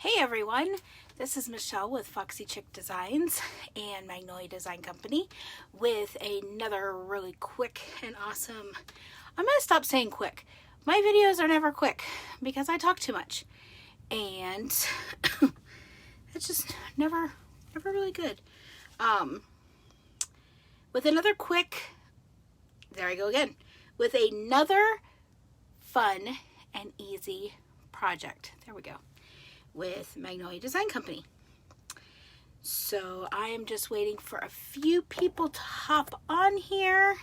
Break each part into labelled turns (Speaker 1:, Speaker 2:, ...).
Speaker 1: Hey everyone, this is Michelle with Foxy Chick Designs and Magnolia Design Company with another really quick and awesome, I'm going to stop saying quick. My videos are never quick because I talk too much and it's just never really good. With another quick, there I go again, with another fun and easy project. There we go. With Magnolia Design Company. So I am just waiting for a few people to hop on here.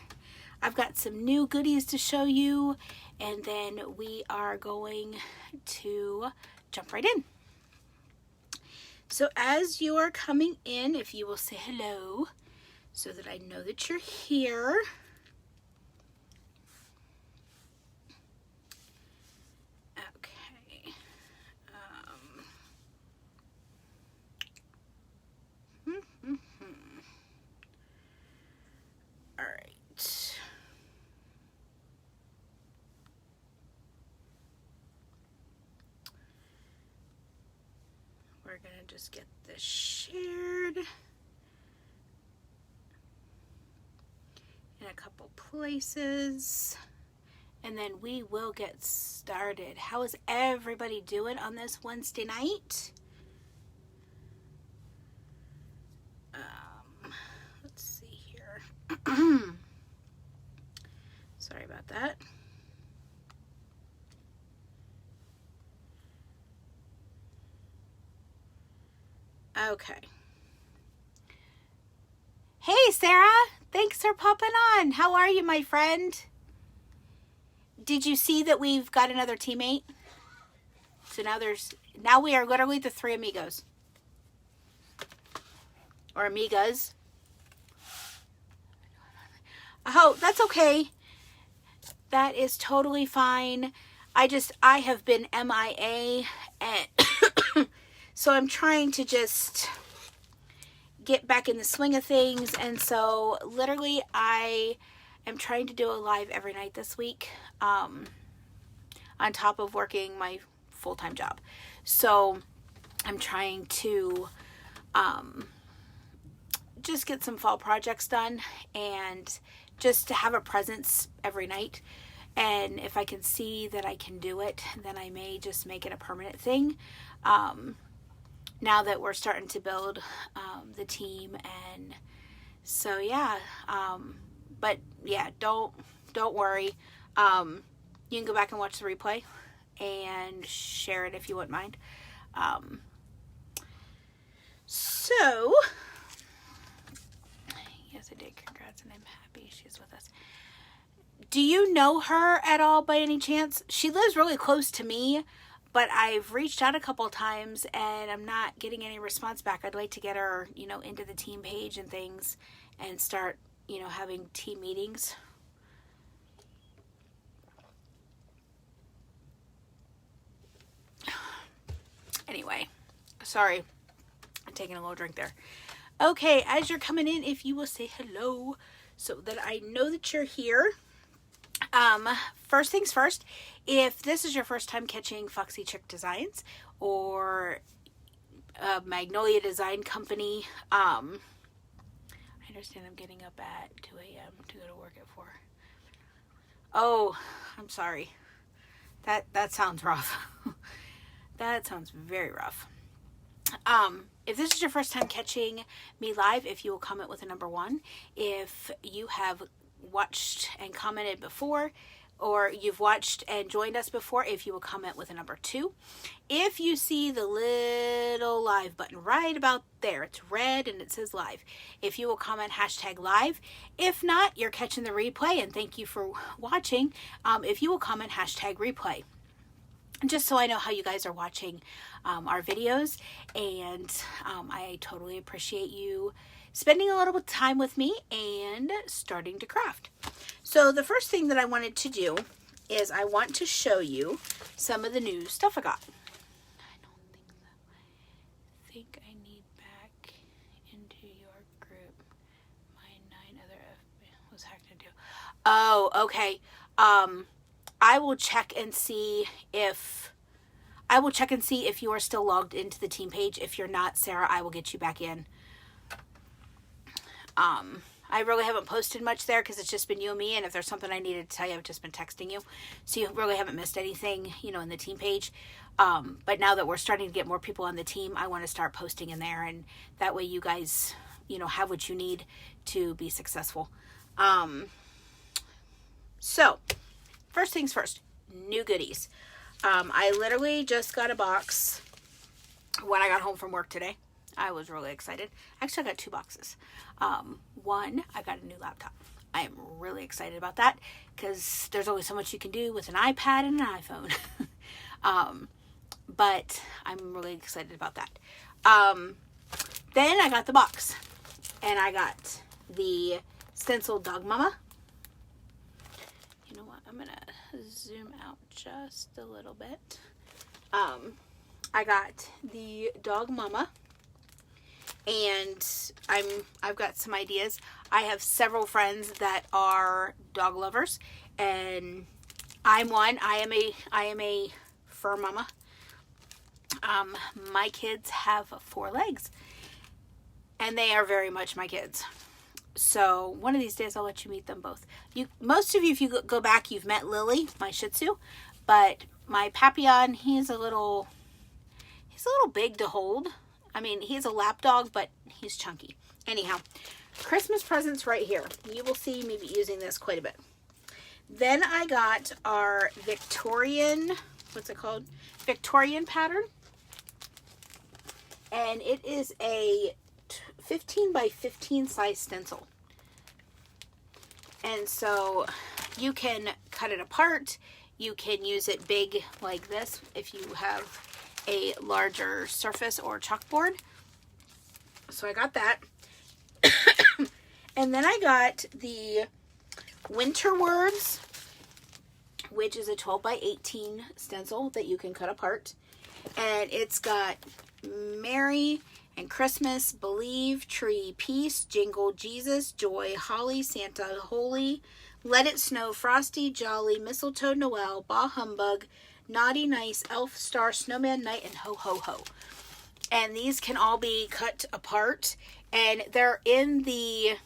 Speaker 1: I've got some new goodies to show you, and then we are going to jump right in. So as you are coming in, if you will say hello so that I know that you're here. We're going to just get this shared in a couple places, and then we will get started. How is everybody doing on this Wednesday night? Let's see here. Sorry about that. Okay. Hey, Sarah. Thanks for popping on. How are you, my friend? Did you see that we've got another teammate? So now we are literally the three amigos. Or amigas. Oh, that's okay. That is totally fine. I have been MIA, and so I'm trying to just get back in the swing of things. And so literally I am trying to do a live every night this week, on top of working my full-time job. So I'm trying to just get some fall projects done and just to have a presence every night. And if I can see that I can do it, then I may just make it a permanent thing. Now that we're starting to build the team, and so yeah. But yeah, don't worry. You can go back and watch the replay and share it if you wouldn't mind. So yes, I did. Congrats, and I'm happy she's with us. Do you know her at all by any chance? She lives really close to me, but I've reached out a couple of times and I'm not getting any response back. I'd like to get her, into the team page and things and start, having team meetings. Anyway, sorry. I'm taking a little drink there. Okay, as you're coming in, if you will say hello so that I know that you're here. First things first, if this is your first time catching Foxy Chick Designs or Magnolia Design Company, I understand I'm getting up at 2 a.m. to go to work at 4. Oh, I'm sorry. That sounds rough. That sounds very rough. If this is your first time catching me live, if you will comment with a number 1. If you have watched and commented before, or you've watched and joined us before, if you will comment with a number 2. If you see the little live button right about there, it's red and it says live. If you will comment #live. If not, you're catching the replay, and thank you for watching. If you will comment #replay. Just so I know how you guys are watching our videos, and I totally appreciate you spending a little bit of time with me and starting to craft. So the first thing that I wanted to do is I want to show you some of the new stuff I got. I don't think so. I think I need back into your group. My 9 other was hacked into. Oh, okay. I will check and see if I will check and see if you are still logged into the team page. If you're not, Sarah, I will get you back in. I really haven't posted much there because it's just been you and me, and if there's something I needed to tell you, I've just been texting you. So you really haven't missed anything, you know, in the team page. But now that we're starting to get more people on the team, I want to start posting in there, and that way you guys, you know, have what you need to be successful. So first things first, new goodies. I literally just got a box when I got home from work today. I was really excited. Actually, I got 2 boxes. One, I got a new laptop. I am really excited about that because there's only so much you can do with an iPad and an iPhone. But I'm really excited about that. Then I got the box, and I got the stencil dog mama. You know what? I'm going to zoom out just a little bit. I got the dog mama. And I've got some ideas. I have several friends that are dog lovers, and I'm one. I am a fur mama. My kids have 4 legs, and they are very much my kids. So one of these days I'll let you meet them both. Most of you, if you go back, you've met Lily, my Shih Tzu, but my Papillon, he's a little big to hold. I mean, he's a lap dog, but he's chunky. Anyhow, Christmas presents right here. You will see me be using this quite a bit. Then I got our Victorian, what's it called? Victorian pattern. And it is a 15 by 15 size stencil. And so you can cut it apart. You can use it big like this if you have a larger surface or chalkboard. So I got that. And then I got the Winter Words, which is a 12 by 18 stencil that you can cut apart. And it's got Merry and Christmas, Believe, Tree, Peace, Jingle, Jesus, Joy, Holly, Santa, Holy, Let It Snow, Frosty, Jolly, Mistletoe, Noel, Bah Humbug, Naughty, Nice, Elf, Star, Snowman, Night, and Ho, Ho, Ho. And these can all be cut apart. And they're in the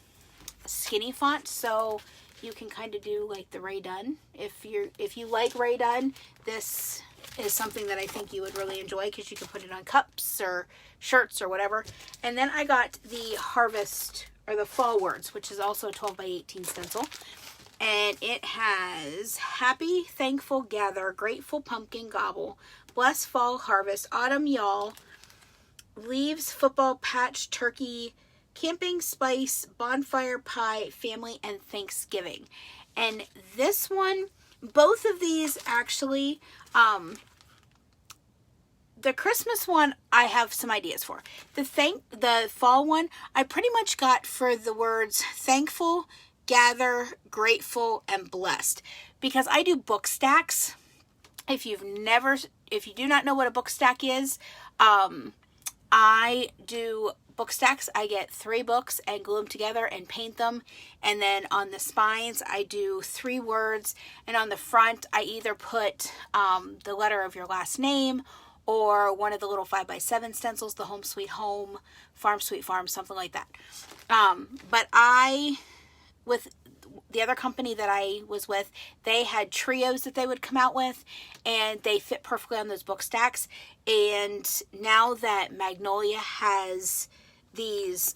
Speaker 1: skinny font, so you can kind of do like the Ray Dunn. If you like Ray Dunn, this is something that I think you would really enjoy because you can put it on cups or shirts or whatever. And then I got the Harvest, or the Fall Words, which is also a 12 by 18 stencil. And it has Happy, Thankful, Gather, Grateful, Pumpkin, Gobble, Bless, Fall, Harvest, Autumn, Y'all, Leaves, Football, Patch, Turkey, Camping, Spice, Bonfire, Pie, Family, and Thanksgiving. And this one, both of these actually, the Christmas one, I have some ideas for. The fall one, I pretty much got for the words thankful, gather, grateful, and blessed, because I do book stacks. If you do not know what a book stack is, I do book stacks. I get 3 books and glue them together and paint them. And then on the spines, I do 3 words. And on the front, I either put the letter of your last name or one of the little 5x7 stencils, the Home Sweet Home, Farm Sweet Farm, something like that. But with the other company that I was with, they had trios that they would come out with, and they fit perfectly on those book stacks. And now that Magnolia has these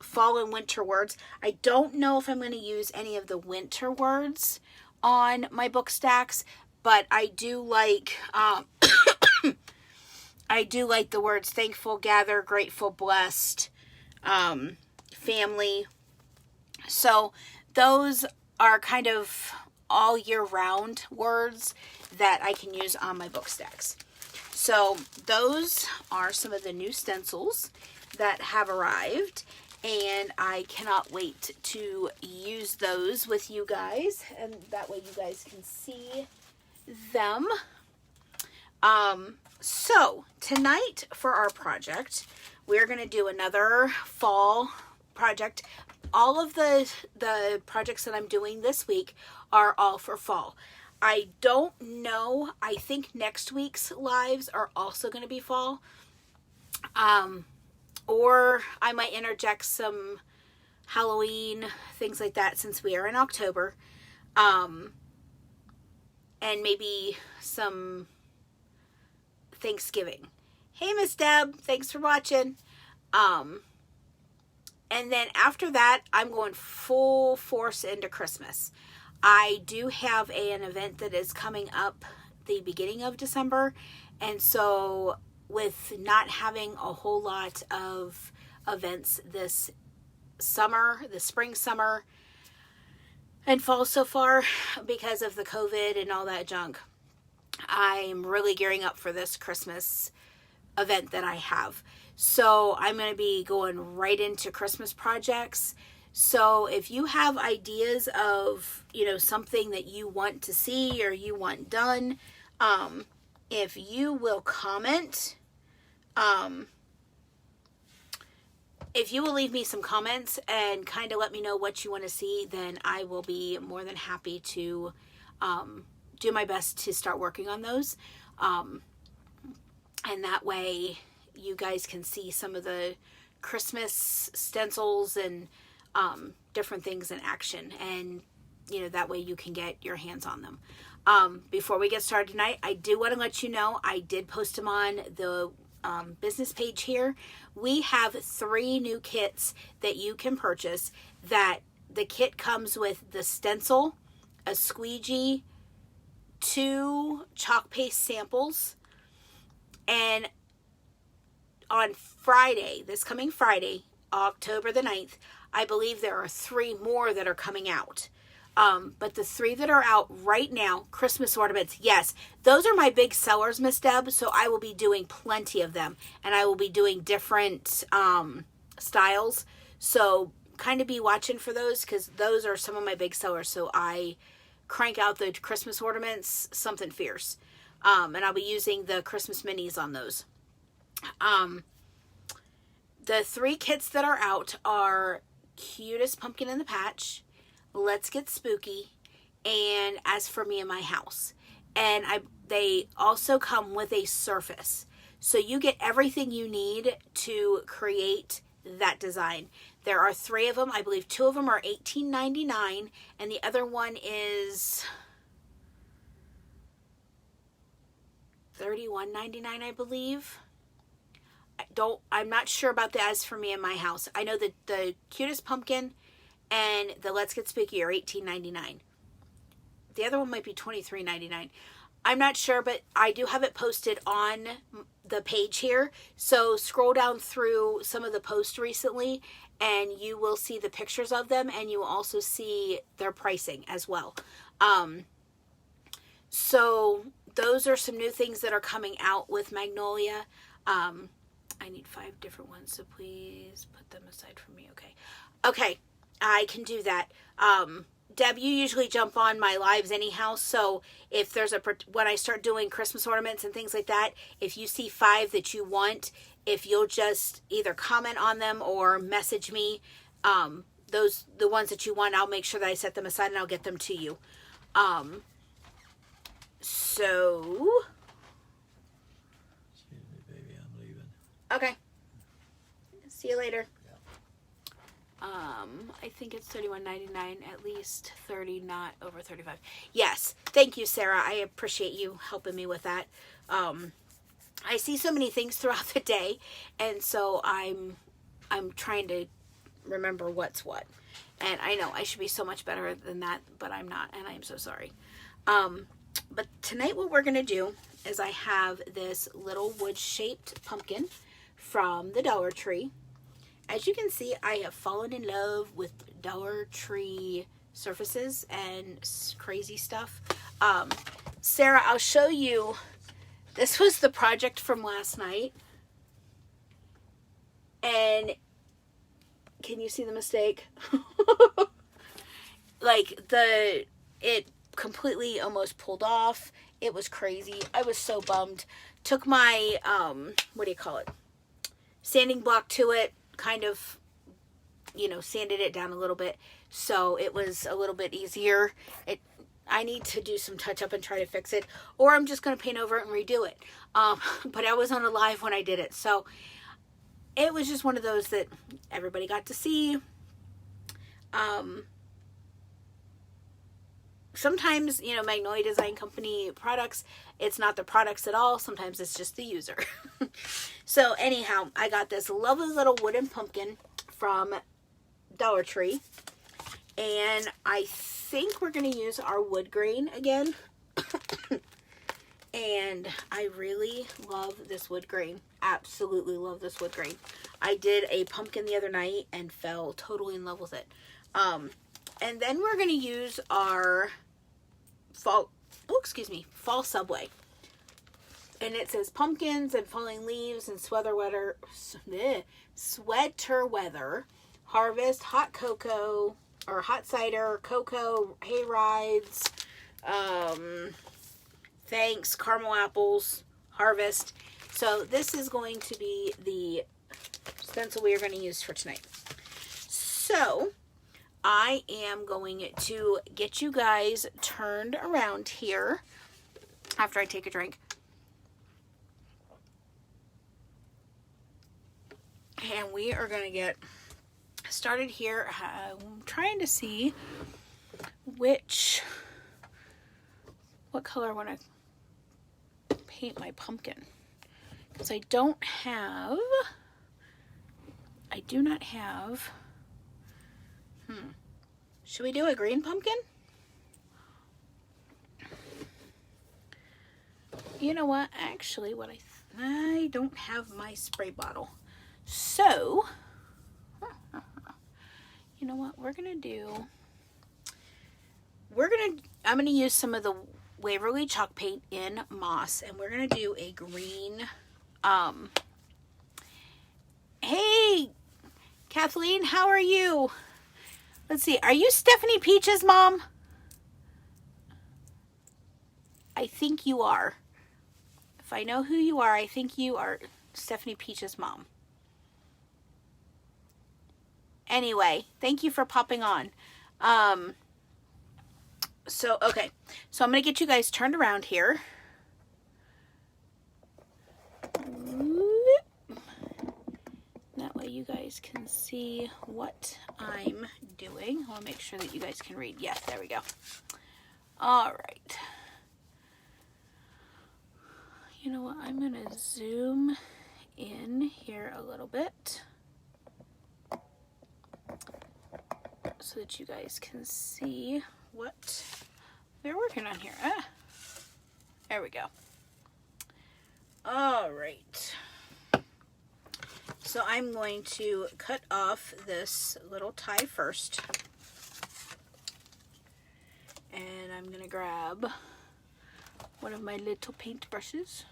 Speaker 1: fall and winter words, I don't know if I'm going to use any of the winter words on my book stacks, but I do like I do like the words thankful, gather, grateful, blessed, family. So those are kind of all year round words that I can use on my book stacks. So those are some of the new stencils that have arrived, and I cannot wait to use those with you guys, and that way you guys can see them. So tonight for our project, we're going to do another fall project. All of the projects that I'm doing this week are all for fall. I don't know. I think next week's lives are also going to be fall. Or I might interject some Halloween, things like that, since we are in October. And maybe some Thanksgiving. Hey, Miss Deb, thanks for watching. And then after that, I'm going full force into Christmas. I do have an event that is coming up the beginning of December. And so with not having a whole lot of events this summer, the spring, summer, and fall so far because of the COVID and all that junk, I'm really gearing up for this Christmas event that I have. So I'm going to be going right into Christmas projects. So if you have ideas of, something that you want to see or you want done, if you will comment, if you will leave me some comments and kind of let me know what you want to see, then I will be more than happy to do my best to start working on those. And that way you guys can see some of the Christmas stencils and different things in action. And, that way you can get your hands on them. Before we get started tonight, I do want to let you know, I did post them on the business page here. We have 3 new kits that you can purchase. That the kit comes with the stencil, a squeegee, 2 chalk paste samples, and on Friday, this coming Friday, October the 9th, I believe there are 3 more that are coming out. But the 3 that are out right now, Christmas ornaments, yes, those are my big sellers, Miss Deb, so I will be doing plenty of them, and I will be doing different styles, so kind of be watching for those, because those are some of my big sellers, so I crank out the Christmas ornaments, something fierce, and I'll be using the Christmas minis on those. The 3 kits that are out are Cutest Pumpkin in the Patch, Let's Get Spooky, and As for Me and My House. And they also come with a surface. So you get everything you need to create that design. There are 3 of them. I believe 2 of them are $18.99, and the other one is $31.99, I believe. I'm not sure about the As for Me and My House. I know that the Cutest Pumpkin and the Let's Get Spooky are $18.99. The other one might be $23.99. I'm not sure, but I do have it posted on the page here. So scroll down through some of the posts recently, and you will see the pictures of them, and you will also see their pricing as well. So those are some new things that are coming out with Magnolia. I need 5 different ones, so please put them aside for me. Okay, I can do that. Deb, you usually jump on my lives anyhow, so if there's when I start doing Christmas ornaments and things like that, if you see 5 that you want, if you'll just either comment on them or message me, the ones that you want, I'll make sure that I set them aside and I'll get them to you. So... Okay. See you later. Yeah. I think it's $31.99, at least 30, not over 35. Yes. Thank you, Sarah. I appreciate you helping me with that. I see so many things throughout the day, and so I'm trying to remember what's what. And I know I should be so much better than that, but I'm not, and I'm so sorry. But tonight what we're going to do is I have this little wood-shaped pumpkin from the Dollar Tree. As you can see, I have fallen in love with Dollar Tree surfaces and crazy stuff. Sarah, I'll show you. This was the project from last night. And can you see the mistake? Like it completely almost pulled off. It was crazy. I was so bummed. Took my, what do you call it? Sanding block to it, kind of, sanded it down a little bit, so it was a little bit easier. I need to do some touch up and try to fix it, or I'm just going to paint over it and redo it. But I was on a live when I did it, so it was just one of those that everybody got to see. Sometimes, you know, Magnolia Design Company products, it's not the products at all. Sometimes it's just the user. So anyhow, I got this lovely little wooden pumpkin from Dollar Tree. And I think we're going to use our wood grain again. And I really love this wood grain. Absolutely love this wood grain. I did a pumpkin the other night and fell totally in love with it. And then we're going to use our fall subway. And it says pumpkins and falling leaves and sweater weather, harvest, hot cocoa, or hot cider, cocoa, hay rides, thanks, caramel apples, harvest. So this is going to be the stencil we are going to use for tonight. So I am going to get you guys turned around here after I take a drink. And we are going to get started here. I'm trying to see what color I want to paint my pumpkin. Because I do not have, should we do a green pumpkin? You know what? Actually, I don't have my spray bottle. So, you know what we're going to do? I'm going to use some of the Waverly chalk paint in moss, and we're going to do a green, hey, Kathleen, how are you? Let's see. Are you Stephanie Peach's mom? I think you are. If I know who you are, I think you are Stephanie Peach's mom. Anyway, thank you for popping on. Okay. So I'm going to get you guys turned around here. That way you guys can see what I'm doing. I want to make sure that you guys can read. Yes, there we go. All right. You know what? I'm going to zoom in here a little bit so that you guys can see what we're working on here. There we go. All right. So I'm going to cut off this little tie first. And I'm going to grab one of my little paint brushes.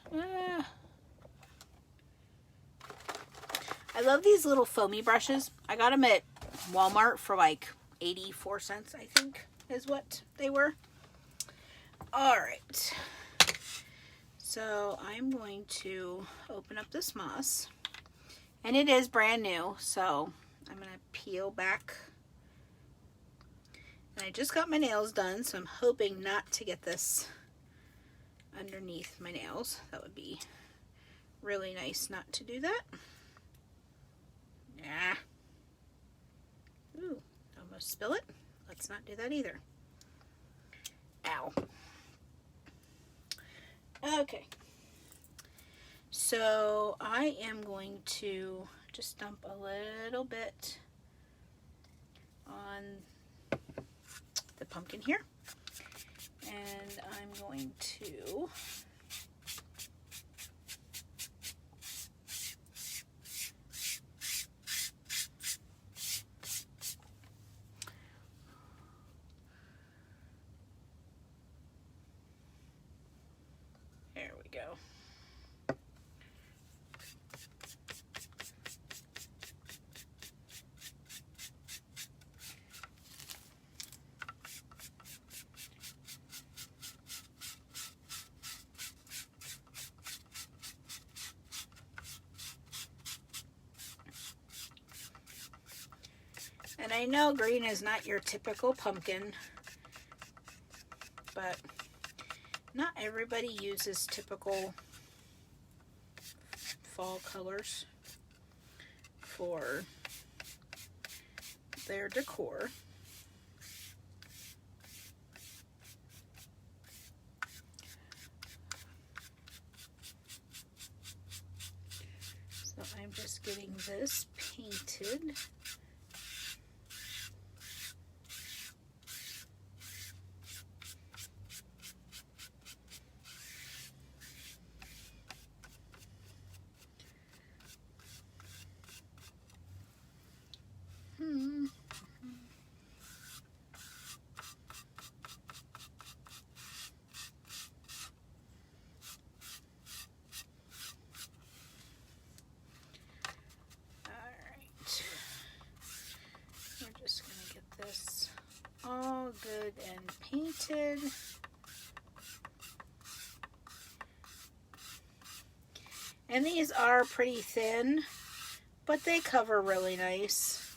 Speaker 1: I love these little foamy brushes. I got them at Walmart for like 84 cents, I think, is what they were. All right. So I'm going to open up this moss. And it is brand new, so I'm going to peel back. And I just got my nails done, so I'm hoping not to get this underneath my nails. That would be really nice not to do that. Yeah. Ooh, almost spill it. Let's not do that either. Ow. Okay. So I am going to just dump a little bit on the pumpkin here. And I'm going to there we go. And I know green is not your typical pumpkin, but not everybody uses typical fall colors for their decor. So I'm just getting this painted. This all good and painted. And these are pretty thin, but they cover really nice.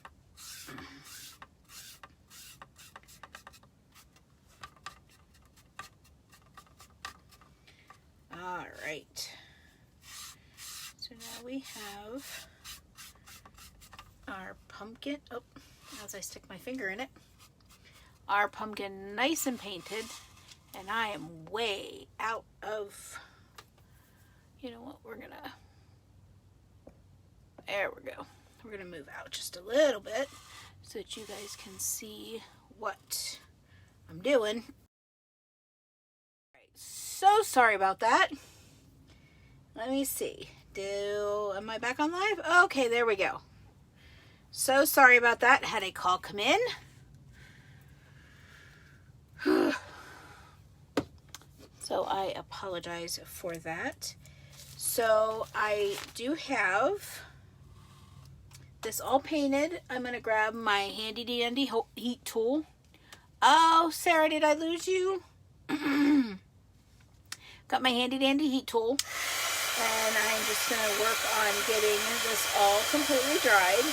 Speaker 1: All right. So now we have our pumpkin. Oh, as I stick my finger in it. Our pumpkin nice and painted. And I am way out of, you know what, there we go. We're gonna move out just a little bit so that you guys can see what I'm doing. So sorry about that. Let me see. Am I back on live? Okay, there we go. So sorry about that. Had a call come in. So I apologize for that. So I do have this all painted. I'm going to grab my handy dandy heat tool. Oh, Sarah, did I lose you? Got my handy dandy heat tool. And I'm just going to work on getting this all completely dried.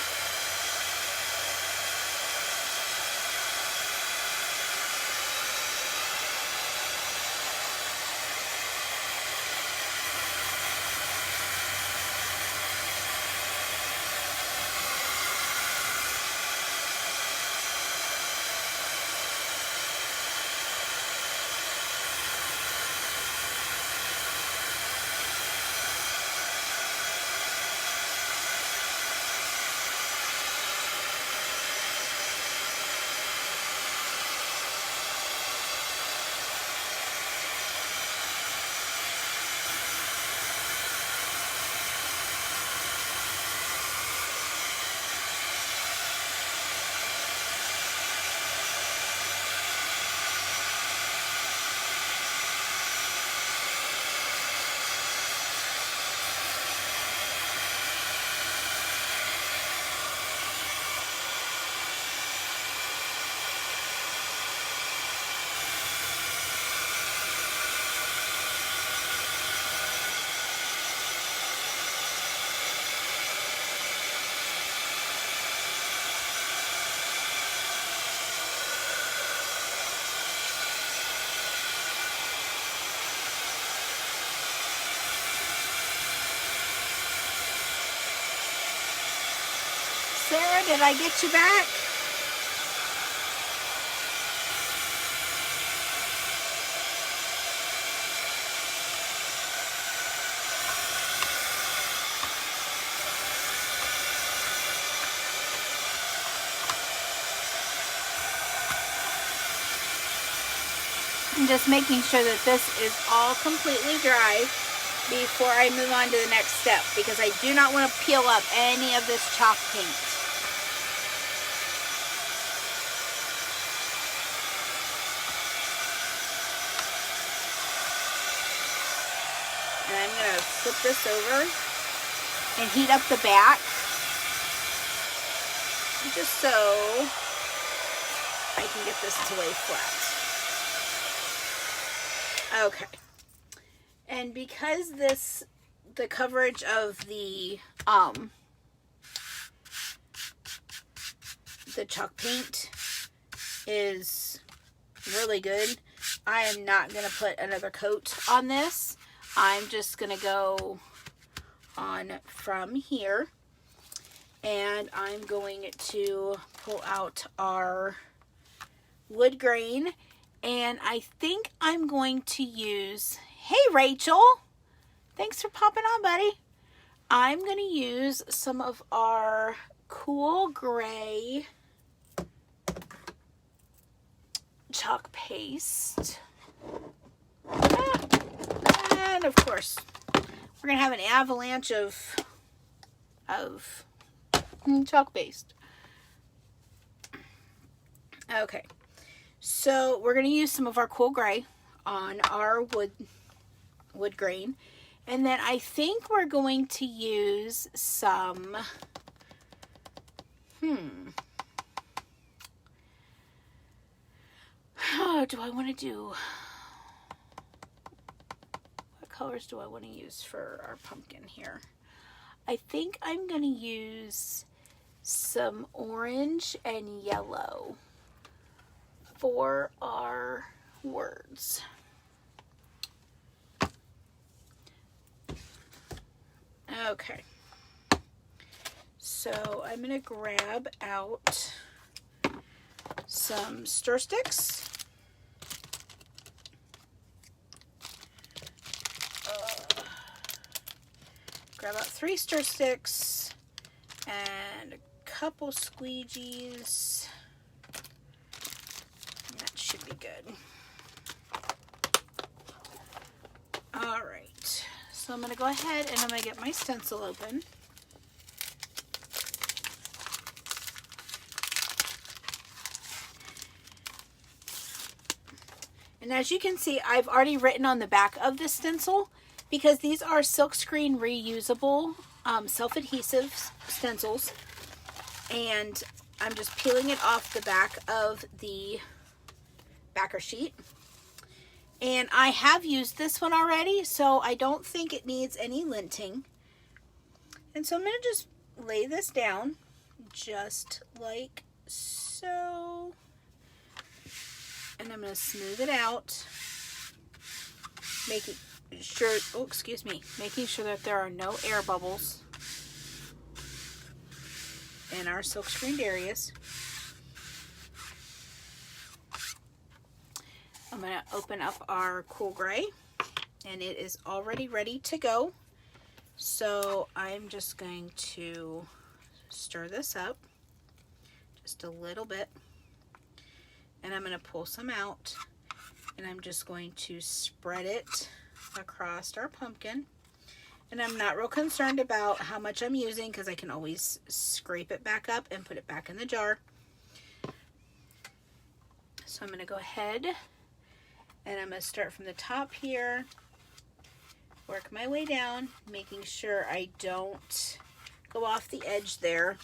Speaker 1: Sarah, did I get you back? I'm just making sure that this is all completely dry before I move on to the next step, because I do not want to peel up any of this chalk paint. And I'm going to flip this over and heat up the back just so I can get this to lay flat. Okay. And because the coverage of the chalk paint is really good, I am not going to put another coat on this. I'm just going to go on from here. And I'm going to pull out our wood grain. And I think I'm going to use, hey Rachel, thanks for popping on, buddy. I'm going to use some of our cool gray chalk paste. And of course, we're going to have an avalanche of chalk paste. Okay, so we're going to use some of our cool gray on our wood grain. And then I think we're going to use some, do I want to do, what colors do I want to use for our pumpkin here? I think I'm going to use some orange and yellow for our words. Okay, so I'm going to grab out some stir sticks. Grab out 3 stir sticks and a couple squeegees. That should be good. All right, so I'm going to go ahead and I'm going to get my stencil open. And as you can see, I've already written on the back of the stencil because these are silkscreen reusable self-adhesive stencils. And I'm just peeling it off the back of the backer sheet. And I have used this one already, so I don't think it needs any linting. And so I'm going to just lay this down just like so. And I'm going to smooth it out, making sure that there are no air bubbles in our silk screened areas. I'm going to open up our cool gray, and it is already ready to go. So I'm just going to stir this up just a little bit, and I'm going to pull some out, and I'm just going to spread it across our pumpkin. And I'm not real concerned about how much I'm using because I can always scrape it back up and put it back in the jar. So I'm going to go ahead and I'm going to start from the top here, work my way down, making sure I don't go off the edge there.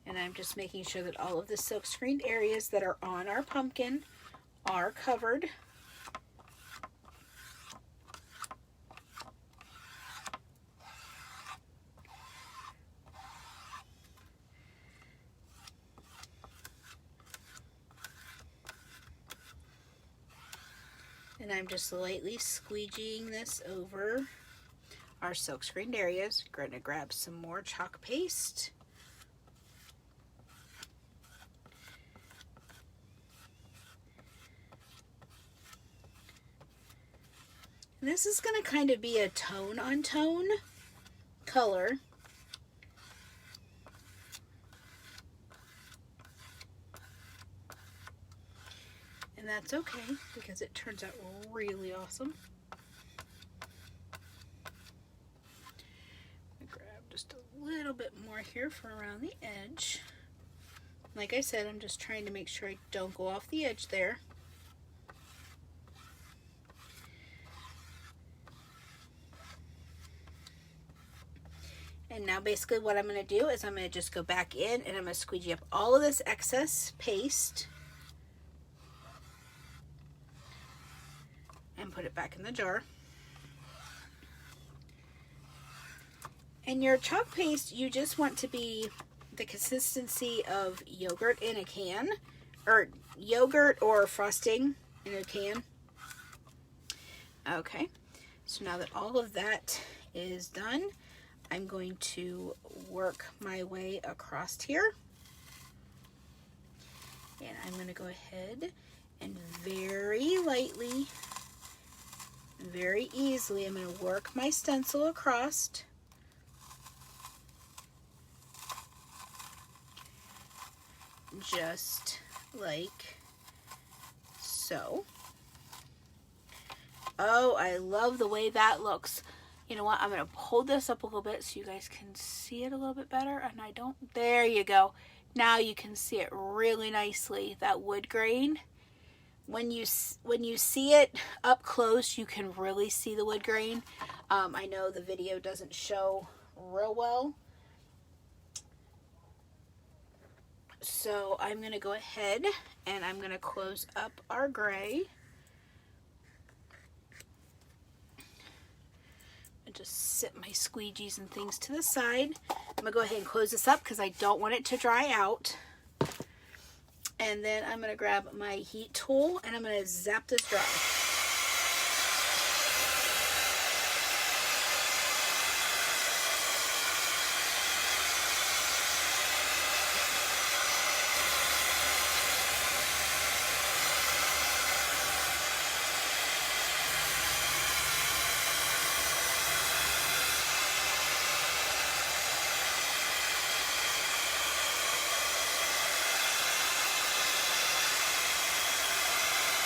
Speaker 1: And I'm just making sure that all of the silk screened areas that are on our pumpkin are covered. And I'm just lightly squeegeeing this over our silk screened areas. Going to grab some more chalk paste. And this is going to kind of be a tone on tone color. And that's okay because it turns out really awesome. I grab just a little bit more here for around the edge. Like I said, I'm just trying to make sure I don't go off the edge there. And now basically what I'm going to do is I'm going to just go back in and I'm going to squeegee up all of this excess paste and put it back in the jar. And your chalk paste, you just want to be the consistency of yogurt in a can, or yogurt or frosting in a can. Okay, so now that all of that is done, I'm going to work my way across here. And I'm going to go ahead and very lightly, very easily, I'm going to work my stencil across. Just like so. Oh, I love the way that looks. You know what? I'm going to hold this up a little bit so you guys can see it a little bit better. And I don't, there you go. Now you can see it really nicely, that wood grain. When you see it up close, you can really see the wood grain. I know the video doesn't show real well. So I'm going to go ahead and I'm going to close up our gray. And just set my squeegees and things to the side. I'm going to go ahead and close this up because I don't want it to dry out. And then I'm going to grab my heat tool and I'm going to zap this dry.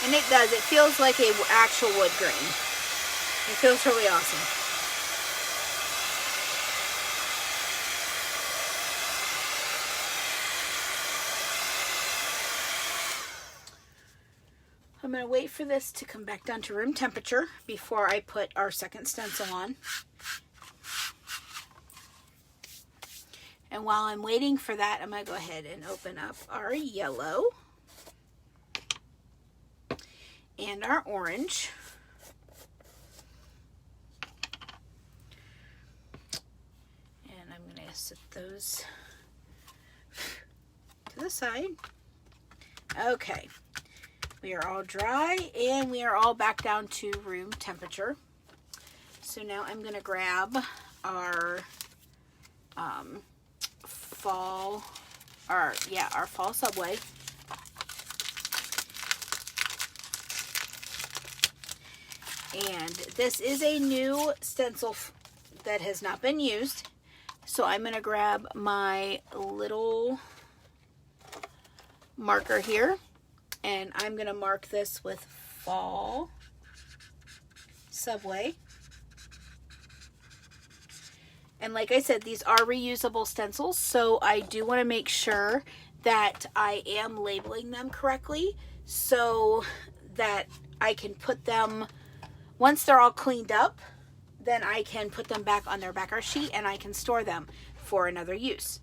Speaker 1: And it does. It feels like an actual wood grain. It feels really awesome. I'm going to wait for this to come back down to room temperature before I put our second stencil on. And while I'm waiting for that, I'm going to go ahead and open up our yellow and our orange. And I'm going to set those to the side. Okay, we are all dry and we are all back down to room temperature. So now I'm going to grab our fall subway. And this is a new stencil that has not been used. So I'm going to grab my little marker here and I'm going to mark this with fall subway. And like I said, these are reusable stencils, so I do want to make sure that I am labeling them correctly so that I can put them, once they're all cleaned up, then I can put them back on their backer sheet and I can store them for another use.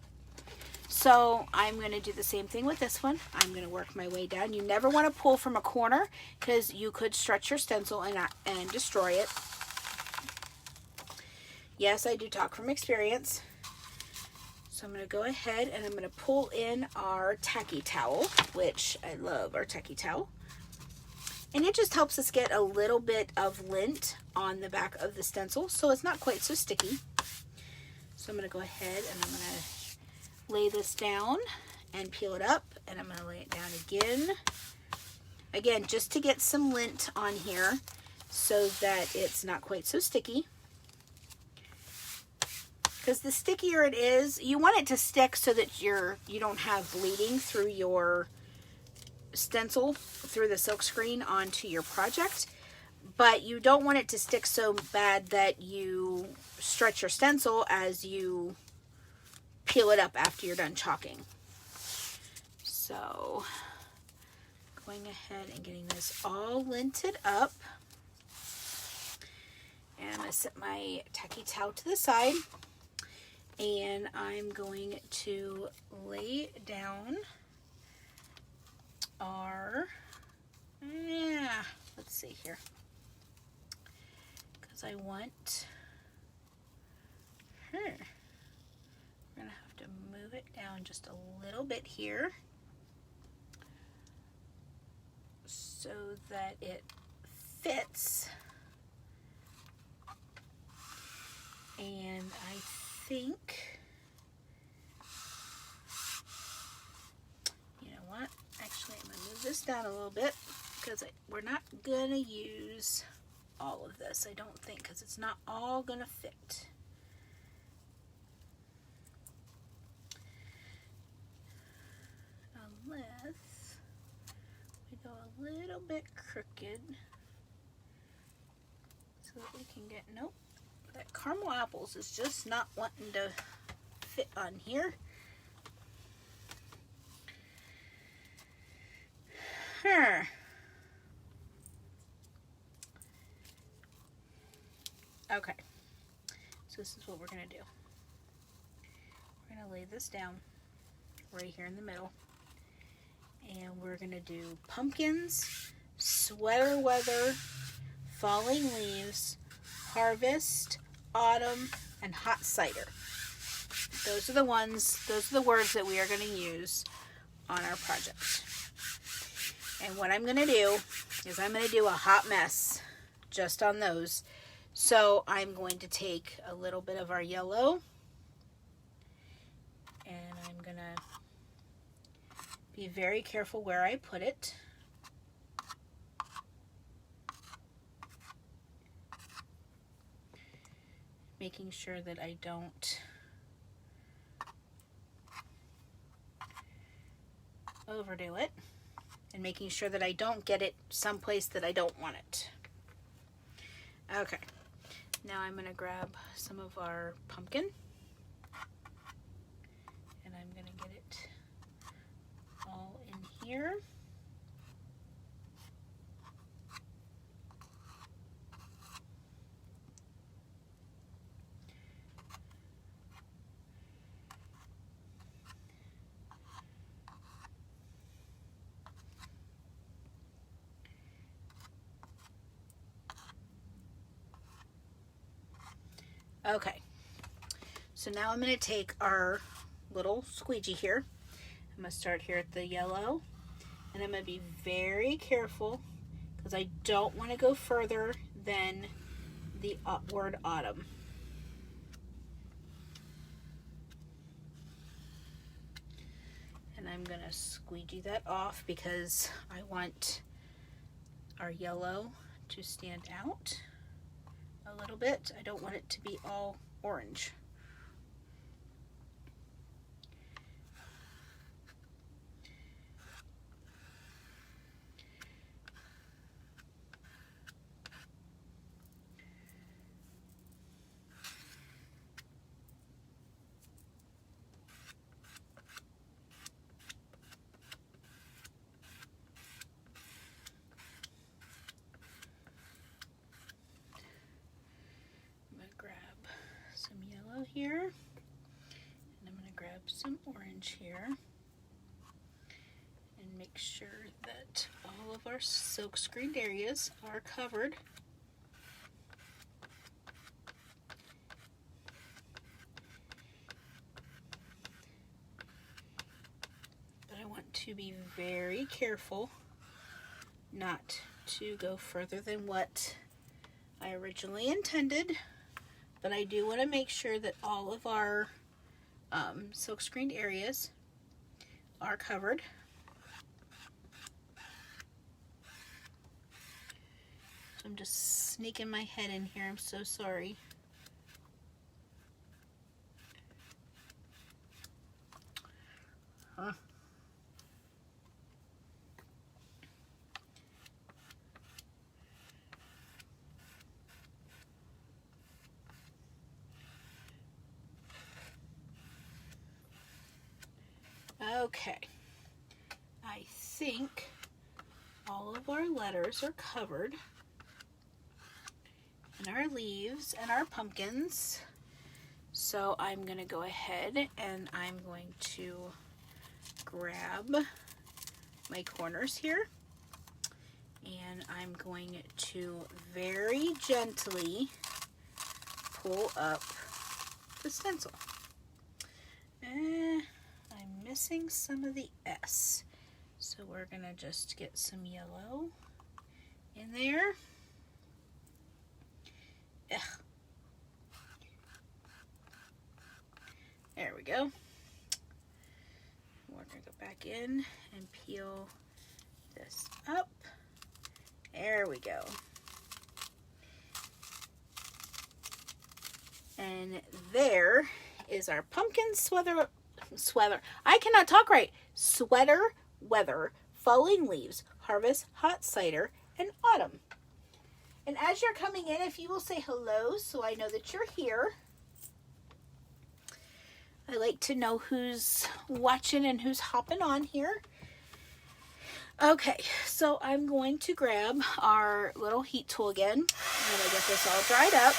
Speaker 1: So I'm going to do the same thing with this one. I'm going to work my way down. You never want to pull from a corner because you could stretch your stencil and destroy it. Yes, I do talk from experience. So I'm going to go ahead and I'm going to pull in our tacky towel, which I love our tacky towel. And it just helps us get a little bit of lint on the back of the stencil so it's not quite so sticky. So I'm going to go ahead and I'm going to lay this down and peel it up, and I'm going to lay it down again. Again, just to get some lint on here so that it's not quite so sticky. Because the stickier it is, you want it to stick so that you don't have bleeding through your stencil, through the silk screen onto your project. But you don't want it to stick so bad that you stretch your stencil as you peel it up after you're done chalking. So, going ahead and getting this all linted up. And I'm going to set my tacky towel to the side. And I'm going to lay down our, let's see here. Because I want We're gonna have to move it down just a little bit here so that it fits. And I think, you know what, actually I'm going to move this down a little bit because we're not going to use all of this, I don't think, because it's not all going to fit. Unless we go a little bit crooked so that we can get, nope. That caramel apples is just not wanting to fit on here. Okay, so this is what we're going to do. We're going to lay this down right here in the middle. And we're going to do pumpkins, sweater weather, falling leaves, harvest, autumn, and hot cider. Those are the words that we are going to use on our project. And what I'm going to do is I'm going to do a hot mess just on those. So I'm going to take a little bit of our yellow and I'm going to be very careful where I put it. Making sure that I don't overdo it, and making sure that I don't get it someplace that I don't want it. Okay, now I'm going to grab some of our pumpkin and I'm going to get it all in here. Okay, so now I'm going to take our little squeegee here. I'm going to start here at the yellow, and I'm going to be very careful because I don't want to go further than the word autumn. And I'm going to squeegee that off because I want our yellow to stand out a little bit. I don't want it to be all orange. Here, and I'm going to grab some orange here and make sure that all of our silk screened areas are covered. But I want to be very careful not to go further than what I originally intended. But I do want to make sure that all of our silk screened areas are covered. So I'm just sneaking my head in here. I'm so sorry. Huh. Okay, I think all of our letters are covered, and our leaves and our pumpkins. So I'm going to go ahead and I'm going to grab my corners here, and I'm going to very gently pull up the stencil. I'm missing some of the S. So we're gonna just get some yellow in there. Ugh. There we go. We're gonna go back in and peel this up. There we go. And there is our pumpkin sweater. I cannot talk right. Sweater weather, falling leaves, harvest, hot cider, and autumn. And as you're coming in, if you will say hello so I know that you're here. I like to know who's watching and who's hopping on here. Okay, so I'm going to grab our little heat tool again. I'm going to get this all dried up.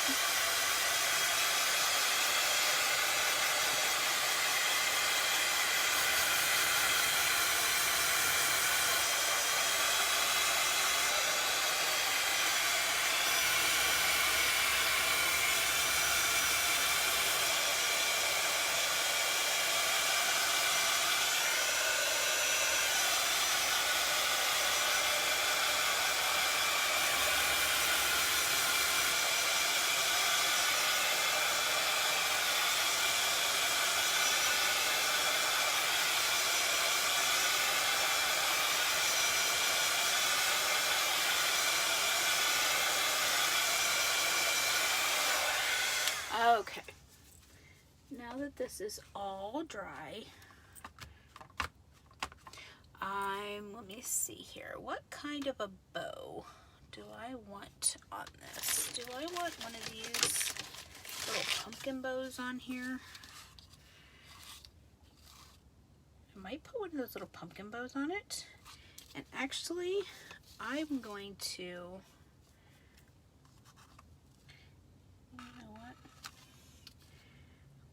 Speaker 1: Okay, now that this is all dry, let me see here, what kind of a bow do I want on this? Do I want one of these little pumpkin bows on here? I might put one of those little pumpkin bows on it, and actually I'm going to,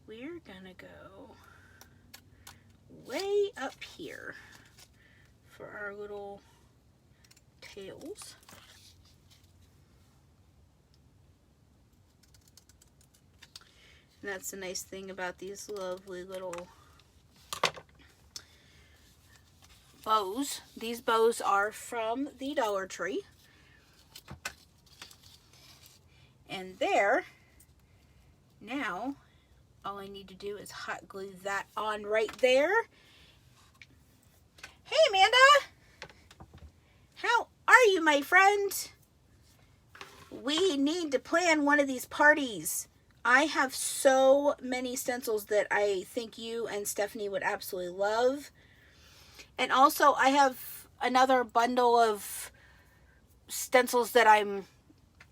Speaker 1: we're gonna go way up here for our little tails. And that's the nice thing about these lovely little bows. These bows are from the Dollar Tree. And there, now, all I need to do is hot glue that on right there. Hey, Amanda! How are you, my friend? We need to plan one of these parties. I have so many stencils that I think you and Stephanie would absolutely love. And also, I have another bundle of stencils that I'm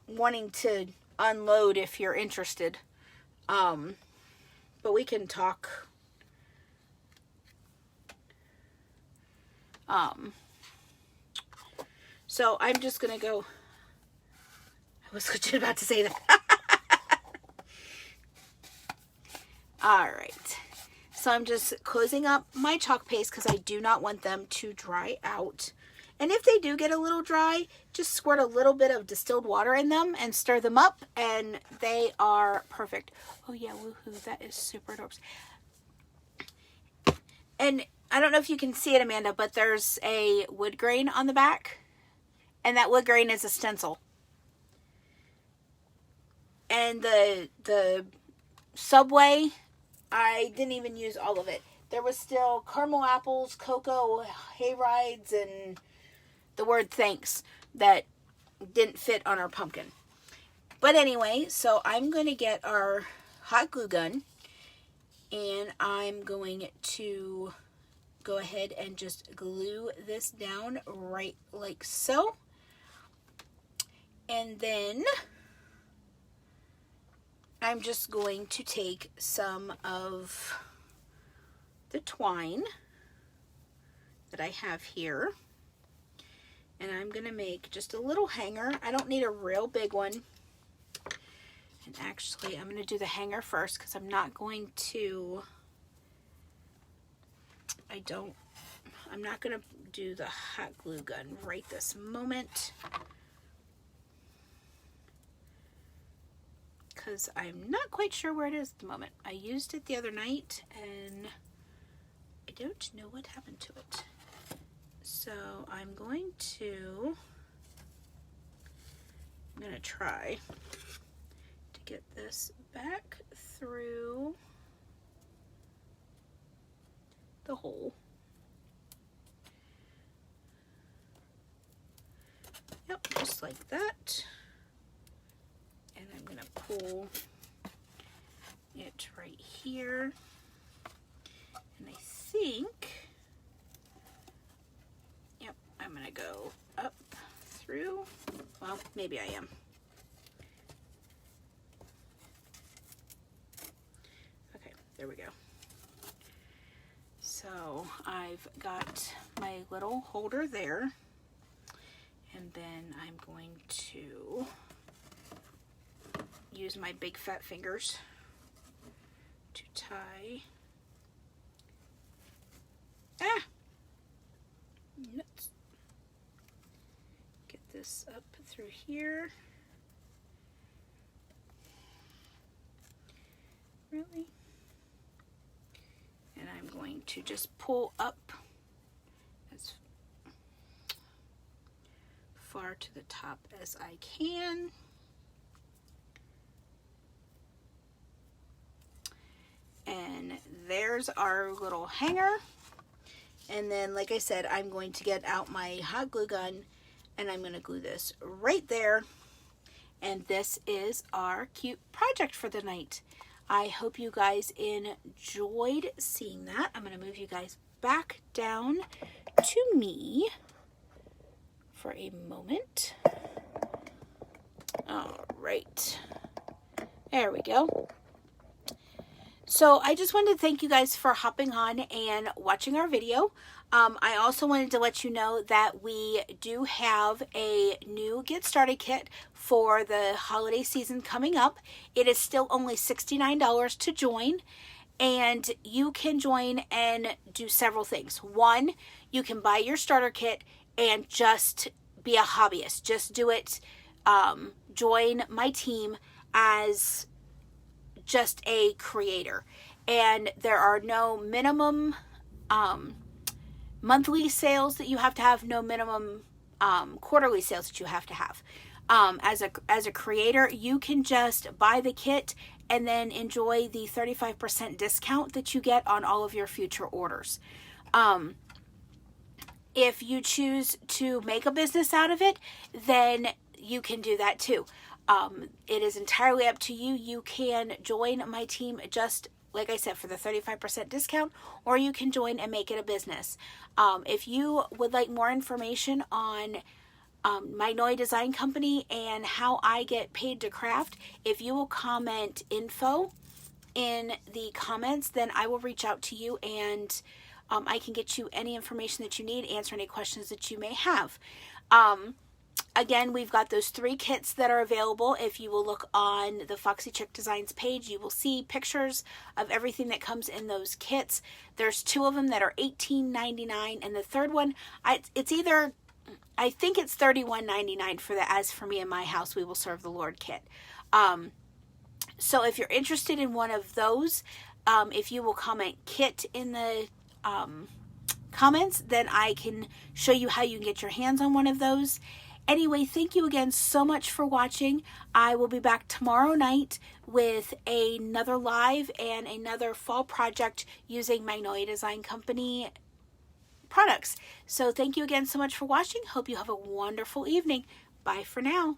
Speaker 1: wanting to unload if you're interested. But we can talk. So I'm just going to go. I was just about to say that. All right. So I'm just closing up my chalk paste because I do not want them to dry out. And if they do get a little dry, just squirt a little bit of distilled water in them and stir them up, and they are perfect. Oh yeah, woohoo, that is super adorable. And I don't know if you can see it, Amanda, but there's a wood grain on the back, and that wood grain is a stencil. And the Subway, I didn't even use all of it. There was still caramel apples, cocoa, hay rides, and the word thanks that didn't fit on our pumpkin. But anyway, so I'm going to get our hot glue gun, and I'm going to go ahead and just glue this down right like so. And then I'm just going to take some of the twine that I have here, and I'm going to make just a little hanger. I don't need a real big one. And actually, I'm going to do the hanger first because I'm not going to, I'm not going to do the hot glue gun right this moment, because I'm not quite sure where it is at the moment. I used it the other night and I don't know what happened to it. So I'm going to try to get this back through the hole. Yep, just like that. And I'm going to pull it right here. And I think, yep, I'm going to go up through. Well, maybe I am. Okay, there we go. So I've got my little holder there. And then I'm going to use my big fat fingers to tie. Nuts. Get this up through here. Really? And I'm going to just pull up as far to the top as I can. And there's our little hanger. And then, like I said, I'm going to get out my hot glue gun and I'm going to glue this right there. And this is our cute project for the night. I hope you guys enjoyed seeing that. I'm going to move you guys back down to me for a moment. All right. There we go. So I just wanted to thank you guys for hopping on and watching our video. I also wanted to let you know that we do have a new Get Started kit for the holiday season coming up. It is still only $69 to join, and you can join and do several things. One, you can buy your starter kit and just be a hobbyist. Just do it. Join my team as just a creator, and there are no minimum monthly sales that you have to have, no minimum quarterly sales that you have to have. As a creator, you can just buy the kit and then enjoy the 35% discount that you get on all of your future orders. If you choose to make a business out of it, then you can do that too. It is entirely up to you. You can join my team just like I said for the 35% discount, or you can join and make it a business. If you would like more information on my Noi Design Company and how I get paid to craft, if you will comment info in the comments, then I will reach out to you and I can get you any information that you need, answer any questions that you may have. Again, we've got those 3 kits that are available. If you will look on the Foxy Chick Designs page, you will see pictures of everything that comes in those kits. There's 2 of them that are $18.99, and the third one, it's either, I think it's $31.99 for the As For Me in My House We Will Serve the Lord kit. So if you're interested in one of those, if you will comment kit in the comments, then I can show you how you can get your hands on one of those. Anyway, thank you again so much for watching. I will be back tomorrow night with another live and another fall project using my Noi Design Company products. So thank you again so much for watching. Hope you have a wonderful evening. Bye for now.